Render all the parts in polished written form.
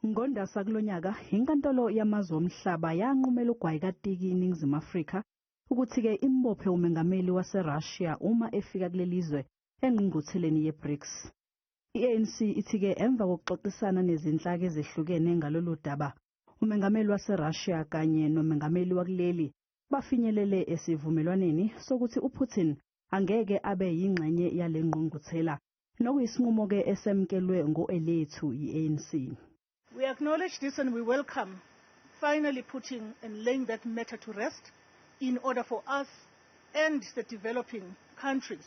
Ngondasa kulonyaka inkantolo yamazwe omhlaba yanqumela ugwayi kaTiki iNingizimu Afrika ukuthi ke imbophe umengameli waseRussia uma efika kulelizwe engqungqutheleni yeBrics. I-ANC ithi ke emva kokuxoxisana nezinhlaka ezehlukene ngalolu daba, umengameli waseRussia kanye nomengameli wakuleli bafinyelele esivumelwaneni sokuthi uPutin angeke abe yingxenye yale ngqungquthela, nokuyisinqumo ke esemkelwe ngoelethu i-ANC. We acknowledge this and we welcome finally putting and laying that matter to rest in order for us and the developing countries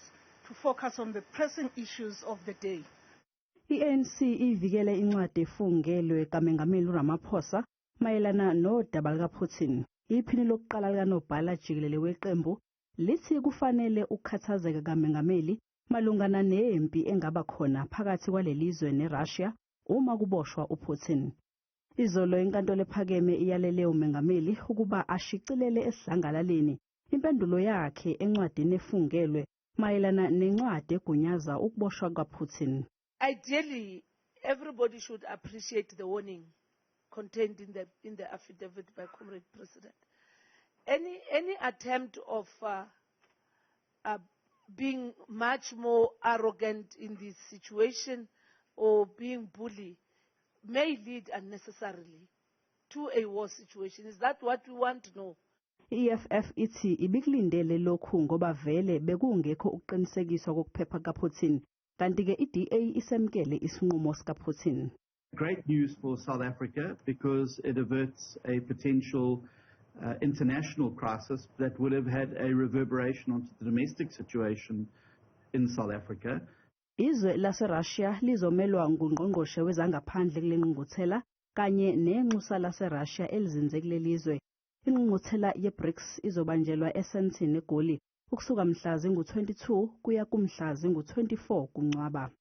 to focus on the pressing issues of the day. I-ANC ivikele incwadi efungelwe kaMengameli Ramaphosa mayelana nodaba likaPutin. Iphini lokuqala likanobhala jikelele weqembu lithi kufanele ukukhathazeka kaMengameli malungana nempi engaba khona phakathi kwalelizwe neRussia uma kuboshwa uPutin. Izolo inkantolo ephakeme iyalele umengameli ukuba ashicilele esidlangalaleni impendulo yakhe encwadini efungelwe mayelana nencwadi egunyaza ukuboshwa kaPutin. Ideally, everybody should appreciate the warning contained in the affidavit by Comrade President. Any attempt of being much more arrogant in this situation or being bully may lead unnecessarily to a war situation. Is that what we want to know? EFF ithi ibikulindele lokhu ngoba vele bekungekho ukuqinisekiswa kokuphepha kaPutin, kanti ke iDA isemkele isinqumo sikaPutin. Great news for South Africa because it averts a potential international crisis that would have had a reverberation onto the domestic situation in South Africa. Izwe laseRussia lizomelwa ngungqongqoshe wezangaphandle kule ngqungquthela kanye nenxusa laseRussia elizinze kulelizwe. Ingqungquthela yeBrics izobanjelwa eSandton eGoli ukusuka mhla zingu-22 kuya kumhla zingu-24 ngoNcwaba.